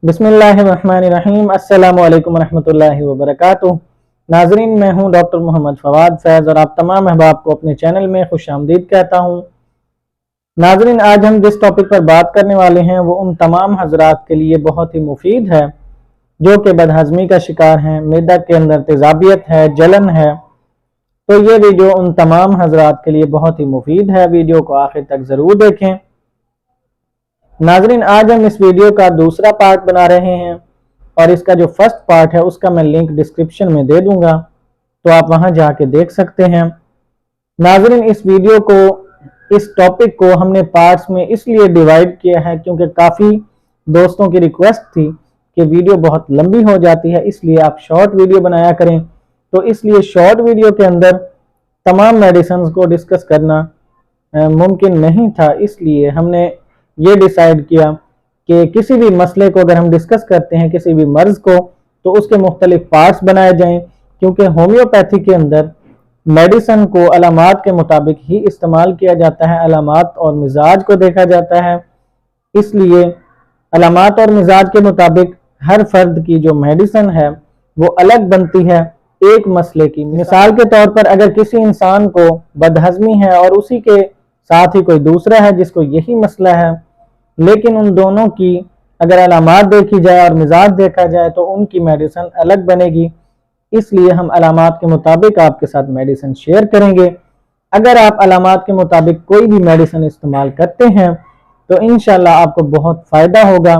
बिस्मिल्लाहिर्रहमानिर्रहीम। अस्सलामु अलैकुम रहमतुल्लाहि व बरकातुहू। नाजरीन, मैं हूँ डॉक्टर मोहम्मद फवाद फैज़ और आप तमाम अहबाब को अपने चैनल में खुशामदीद कहता हूँ। नाजरीन, आज हम जिस टॉपिक पर बात करने वाले हैं वो उन तमाम हजरात के लिए बहुत ही मुफीद है जो कि बदहज़मी का शिकार हैं, मैदा के अंदर तेज़ाबियत है, जलन है। तो ये वीडियो उन तमाम हजरात के लिए बहुत ही मुफीद है। वीडियो को आखिर तक ज़रूर देखें। नाजरीन, आज हम इस वीडियो का दूसरा पार्ट बना रहे हैं और इसका जो फर्स्ट पार्ट है उसका मैं लिंक डिस्क्रिप्शन में दे दूंगा, तो आप वहां जाके देख सकते हैं। नाजरीन, इस वीडियो को, इस टॉपिक को हमने पार्ट्स में इसलिए डिवाइड किया है क्योंकि काफ़ी दोस्तों की रिक्वेस्ट थी कि वीडियो बहुत लंबी हो जाती है, इसलिए आप शॉर्ट वीडियो बनाया करें। तो इसलिए शॉर्ट वीडियो के अंदर तमाम मेडिसिन को डिस्कस करना मुमकिन नहीं था, इसलिए हमने ये डिसाइड किया कि किसी भी मसले को अगर हम डिस्कस करते हैं, किसी भी मर्ज को, तो उसके मुख्तलिफ पार्ट्स बनाए जाएं, क्योंकि होम्योपैथी के अंदर मेडिसिन को अलामात के मुताबिक ही इस्तेमाल किया जाता है, अलामात और मिजाज को देखा जाता है। इसलिए अलामात और मिजाज के मुताबिक हर फर्द की जो मेडिसिन है वो अलग बनती है एक मसले की। मिसाल के तौर पर अगर किसी इंसान को बदहज़मी है और उसी के साथ ही कोई दूसरा है जिसको यही मसला है, लेकिन उन दोनों की अगर अलामात देखी जाए और मिजाज देखा जाए तो उनकी मेडिसिन अलग बनेगी। इसलिए हम अलामात के मुताबिक आपके साथ मेडिसिन शेयर करेंगे। अगर आप अलामात के मुताबिक कोई भी मेडिसिन इस्तेमाल करते हैं तो इंशाल्लाह आपको बहुत फ़ायदा होगा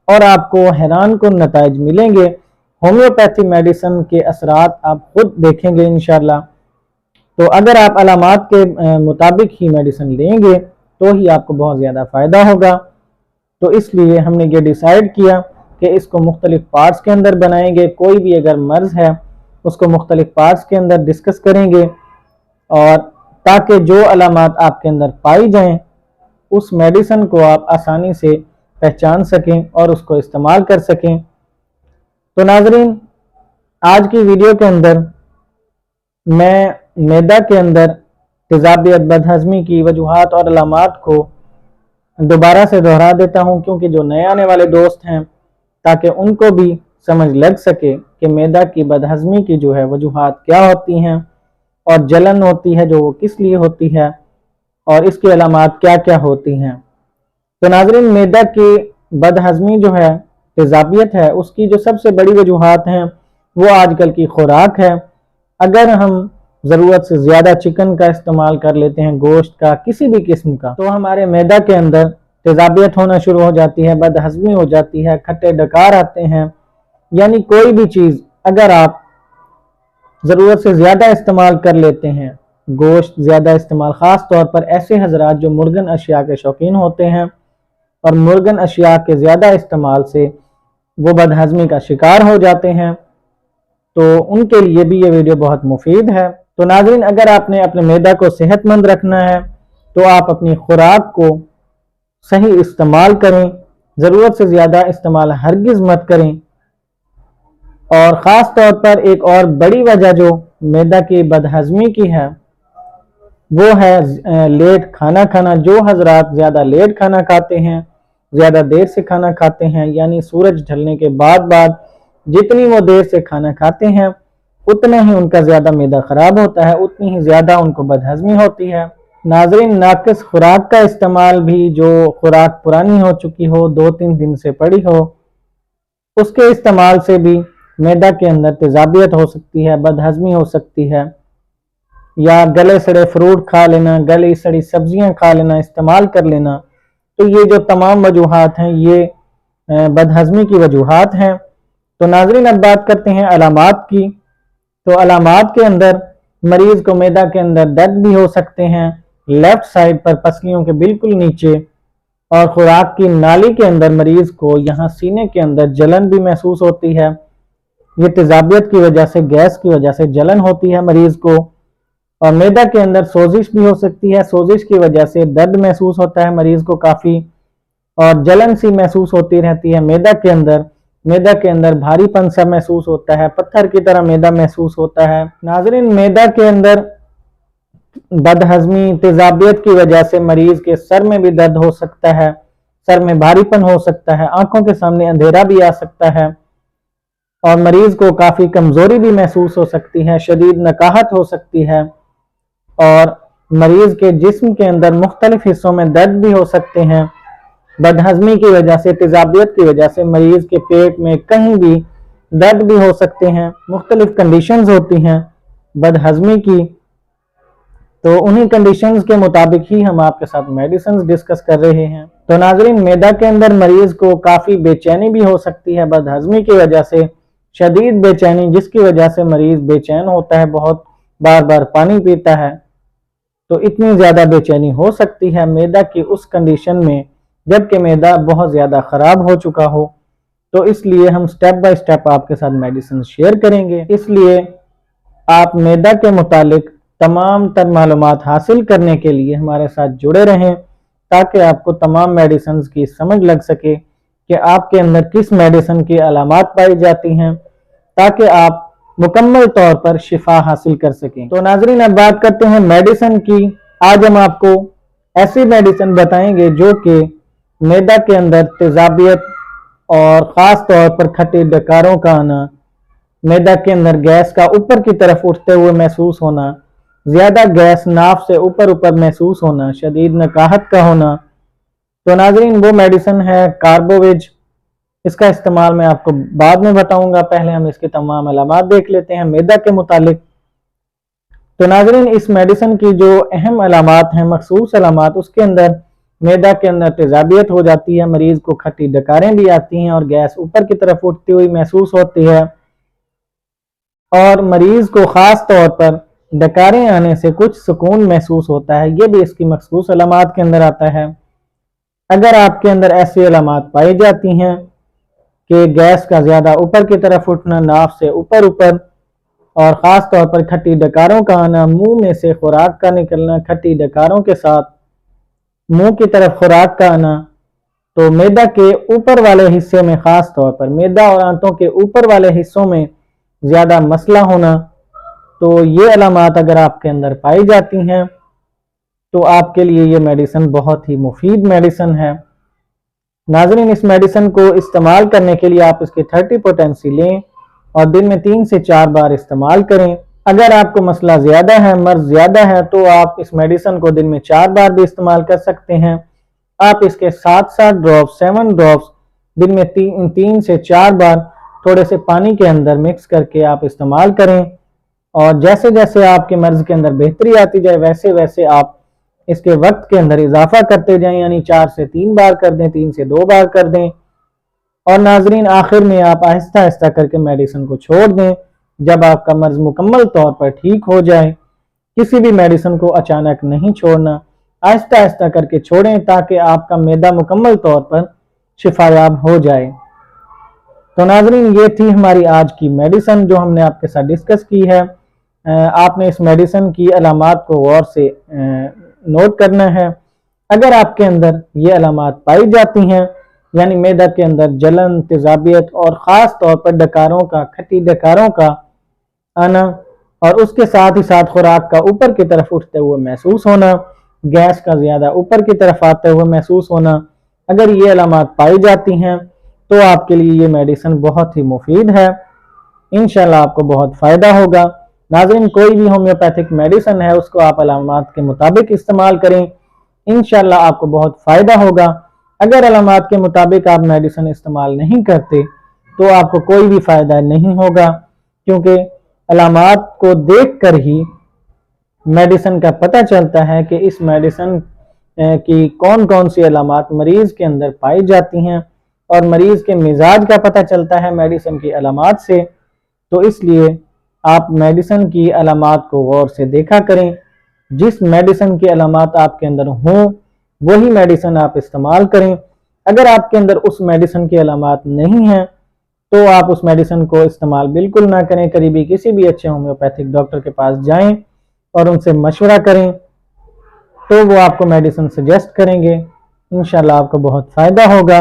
और आपको हैरान कुन नताइज मिलेंगे। होम्योपैथी मेडिसिन के असरात आप खुद देखेंगे इंशाल्लाह। तो अगर आप अलामात के मुताबिक ही मेडिसिन लेंगे तो ही आपको बहुत ज़्यादा फ़ायदा होगा। तो इसलिए हमने ये डिसाइड किया कि इसको मुख्तलिफ पार्ट्स के अंदर बनाएंगे। कोई भी अगर मर्ज़ है उसको मुख्तलिफ पार्ट्स के अंदर डिस्कस करेंगे, और ताकि जो अलामात आपके अंदर पाई जाएं उस मेडिसिन को आप आसानी से पहचान सकें और उसको इस्तेमाल कर सकें। तो नाजरीन, आज की वीडियो के अंदर मैं मैदा के अंदर तेज़ाबियत, बदहज़मी की वजूहात और अलामात को दोबारा से दोहरा देता हूँ, क्योंकि जो नए आने वाले दोस्त हैं ताकि उनको भी समझ लग सके कि मैदा की बदहज़मी की जो है वजूहात क्या होती हैं और जलन होती है जो वो किस लिए होती है और इसकी अलामात क्या क्या होती हैं। तो नाज़रीन, मैदा की बदहज़मी जो है, तेज़ाबियत है, उसकी जो सबसे बड़ी वजूहात हैं वो आजकल की खुराक है। अगर हम ज़रूरत से ज़्यादा चिकन का इस्तेमाल कर लेते हैं, गोश्त का, किसी भी किस्म का, तो हमारे मैदा के अंदर तेज़ाबियत होना शुरू हो जाती है, बदहज़मी हो जाती है, खट्टे डकार आते हैं। यानी कोई भी चीज़ अगर आप ज़रूरत से ज़्यादा इस्तेमाल कर लेते हैं, गोश्त ज़्यादा इस्तेमाल, ख़ास तौर पर ऐसे हजरात जो मुर्गन अशिया के शौकीन होते हैं और मुर्गन अशिया के ज़्यादा इस्तेमाल से वो बदहज़मी का शिकार हो जाते हैं, तो उनके लिए भी ये वीडियो बहुत मुफीद है। तो नाज़रीन, अगर आपने अपने मैदा को सेहतमंद रखना है तो आप अपनी खुराक को सही इस्तेमाल करें, ज़रूरत से ज़्यादा इस्तेमाल हरगिज़ मत करें। और ख़ास तौर पर एक और बड़ी वजह जो मैदा की बदहज़मी की है वो है लेट खाना खाना। जो हजरात ज़्यादा लेट खाना खाते हैं, ज़्यादा देर से खाना खाते हैं, यानी सूरज ढलने के बाद जितनी वो देर से खाना खाते हैं उतना ही उनका ज़्यादा मैदा ख़राब होता है, उतनी ही ज़्यादा उनको बदहज़मी होती है। नाज़रीन, नाक़िस खुराक का इस्तेमाल भी, जो खुराक पुरानी हो चुकी हो, 2-3 दिन से पड़ी हो, उसके इस्तेमाल से भी मैदा के अंदर तेज़ाबियत हो सकती है, बदहज़मी हो सकती है। या गले सड़े फ्रूट खा लेना, गली सड़ी सब्जियां खा लेना, इस्तेमाल कर लेना, तो ये जो तमाम वजूहात हैं ये बदहज़मी की वजूहात हैं। तो नाज़रीन, अब बात करते हैं अलामात की। तो अलामात के अंदर मरीज़ को मैदा के अंदर दर्द भी हो सकते हैं, लेफ्ट साइड पर पसलियों के बिल्कुल नीचे, और खुराक की नाली के अंदर मरीज़ को यहाँ सीने के अंदर जलन भी महसूस होती है। ये तेज़ाबियत की वजह से, गैस की वजह से जलन होती है मरीज़ को। और मैदा के अंदर सोजिश भी हो सकती है, सोजिश की वजह से दर्द महसूस होता है मरीज़ को काफ़ी, और जलन सी महसूस होती रहती है मैदा के अंदर। मैदा के अंदर भारीपन सा महसूस होता है, पत्थर की तरह मैदा महसूस होता है। नाज़रीन, मैदा के अंदर बदहज़मी, तेज़ाबियत की वजह से मरीज़ के सर में भी दर्द हो सकता है, سر میں بھاریپن ہو سکتا ہے، آنکھوں کے سامنے اندھیرا بھی آ سکتا ہے، اور مریض کو کافی کمزوری بھی محسوس ہو سکتی ہے، شدید نکاہت ہو سکتی ہے، اور مریض کے جسم کے اندر مختلف حصوں میں درد بھی ہو سکتے ہیں، بدہضمی کی وجہ سے، تیزابیت کی وجہ سے مریض کے پیٹ میں کہیں بھی درد بھی ہو سکتے ہیں، مختلف کنڈیشنز ہوتی ہیں بدہضمی کی، تو انہی کنڈیشنز کے مطابق ہی ہم آپ کے ساتھ میڈیسنز ڈسکس کر رہے ہیں۔ تو ناظرین، معدہ کے اندر مریض کو کافی بے چینی بھی ہو سکتی ہے بدہضمی کی وجہ سے، شدید بے چینی، جس کی وجہ سے مریض بے چین ہوتا ہے، بہت بار بار پانی پیتا ہے، تو اتنی زیادہ بے چینی ہو سکتی ہے معدہ کی اس کنڈیشن میں جبکہ معدہ بہت زیادہ خراب ہو چکا ہو، تو اس لیے ہم سٹیپ بائی سٹیپ آپ کے ساتھ میڈیسن شیئر کریں گے۔ اس لیے آپ معدہ کے متعلق تمام تر معلومات حاصل کرنے کے لیے ہمارے ساتھ جڑے رہیں تاکہ آپ کو تمام میڈیسنز کی سمجھ لگ سکے کہ آپ کے اندر کس میڈیسن کی علامات پائی جاتی ہیں، تاکہ آپ مکمل طور پر شفا حاصل کر سکیں۔ تو ناظرین، اب بات کرتے ہیں میڈیسن کی۔ آج ہم آپ کو ایسی میڈیسن بتائیں گے جو کہ معدہ کے اندر تیزابیت اور خاص طور پر کھٹی ڈکاروں کا آنا، معدہ کے اندر گیس کا اوپر کی طرف اٹھتے ہوئے محسوس ہونا، زیادہ گیس ناف سے اوپر محسوس ہونا، شدید نکاہت کا ہونا، تو ناظرین وہ میڈیسن ہے کاربوویج۔ اس کا استعمال میں آپ کو بعد میں بتاؤں گا، پہلے ہم اس کے تمام علامات دیکھ لیتے ہیں معدہ کے متعلق۔ تو ناظرین، اس میڈیسن کی جو اہم علامات ہیں، مخصوص علامات، اس کے اندر معدہ کے اندر تیزابیت ہو جاتی ہے، مریض کو کھٹی ڈکاریں بھی آتی ہیں اور گیس اوپر کی طرف اٹھتی ہوئی محسوس ہوتی ہے، اور مریض کو خاص طور پر ڈکاریں آنے سے کچھ سکون محسوس ہوتا ہے، یہ بھی اس کی مخصوص علامات کے اندر آتا ہے۔ اگر آپ کے اندر ایسی علامات پائی جاتی ہیں کہ گیس کا زیادہ اوپر کی طرف اٹھنا، ناف سے اوپر اور خاص طور پر کھٹی ڈکاروں کا آنا، منہ میں سے خوراک کا نکلنا، کھٹی ڈکاروں کے ساتھ منہ کی طرف خوراک کا آنا، تو معدہ کے اوپر والے حصے میں، خاص طور پر معدہ اور آنتوں کے اوپر والے حصوں میں زیادہ مسئلہ ہونا، تو یہ علامات اگر آپ کے اندر پائی جاتی ہیں تو آپ کے لیے یہ میڈیسن بہت ہی مفید میڈیسن ہے۔ ناظرین، اس میڈیسن کو استعمال کرنے کے لیے آپ اس کی 30 پوٹینسی لیں اور دن میں 3 سے 4 بار استعمال کریں۔ اگر آپ کو مسئلہ زیادہ ہے، مرض زیادہ ہے، تو آپ اس میڈیسن کو دن میں 4 بار بھی استعمال کر سکتے ہیں۔ آپ اس کے 7 ڈراپس 7 ڈراپس دن میں 3 سے 4 بار تھوڑے سے پانی کے اندر مکس کر کے آپ استعمال کریں، اور جیسے جیسے آپ کے مرض کے اندر بہتری آتی جائے ویسے ویسے آپ اس کے وقت کے اندر اضافہ کرتے جائیں، یعنی 4 سے 3 بار کر دیں، 3 سے 2 بار کر دیں، اور ناظرین آخر میں آپ آہستہ آہستہ کر کے میڈیسن کو چھوڑ دیں جب آپ کا مرض مکمل طور پر ٹھیک ہو جائے۔ کسی بھی میڈیسن کو اچانک نہیں چھوڑنا، آہستہ آہستہ کر کے چھوڑیں تاکہ آپ کا معدہ مکمل طور پر شفا یاب ہو جائے۔ تو ناظرین، یہ تھی ہماری آج کی میڈیسن جو ہم نے آپ کے ساتھ ڈسکس کی ہے۔ آپ نے اس میڈیسن کی علامات کو غور سے نوٹ کرنا ہے۔ اگر آپ کے اندر یہ علامات پائی جاتی ہیں، یعنی معدہ کے اندر جلن، تیزابیت اور خاص طور پر ڈکاروں کا، کھٹی ڈکاروں کا آنا، اور اس کے ساتھ ہی ساتھ خوراک کا اوپر کی طرف اٹھتے ہوئے محسوس ہونا، گیس کا زیادہ اوپر کی طرف آتے ہوئے محسوس ہونا، اگر یہ علامات پائی جاتی ہیں تو آپ کے لیے یہ میڈیسن بہت ہی مفید ہے، انشاءاللہ آپ کو بہت فائدہ ہوگا۔ ناظرین، کوئی بھی ہومیوپیتھک میڈیسن ہے اس کو آپ علامات کے مطابق استعمال کریں، انشاءاللہ آپ کو بہت فائدہ ہوگا۔ اگر علامات کے مطابق آپ میڈیسن استعمال نہیں کرتے تو آپ کو کوئی بھی فائدہ نہیں ہوگا، کیونکہ علامات کو دیکھ کر ہی میڈیسن کا پتہ چلتا ہے کہ اس میڈیسن کی کون کون سی علامات مریض کے اندر پائی جاتی ہیں، اور مریض کے مزاج کا پتہ چلتا ہے میڈیسن کی علامات سے۔ تو اس لیے آپ میڈیسن کی علامات کو غور سے دیکھا کریں، جس میڈیسن کی علامات آپ کے اندر ہوں وہی میڈیسن آپ استعمال کریں۔ اگر آپ کے اندر اس میڈیسن کی علامات نہیں ہیں تو آپ اس میڈیسن کو استعمال بالکل نہ کریں، قریبی کسی بھی اچھے ہومیوپیتھک ڈاکٹر کے پاس جائیں اور ان سے مشورہ کریں، تو وہ آپ کو میڈیسن سجیسٹ کریں گے، انشاءاللہ آپ کو بہت فائدہ ہوگا۔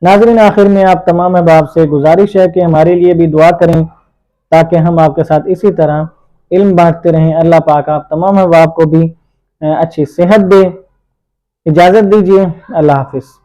ناظرین، آخر میں آپ تمام احباب سے گزارش ہے کہ ہمارے لیے بھی دعا کریں تاکہ ہم آپ کے ساتھ اسی طرح علم بانٹتے رہیں۔ اللہ پاک آپ تمام احباب کو بھی اچھی صحت دے۔ اجازت دیجیے، اللہ حافظ۔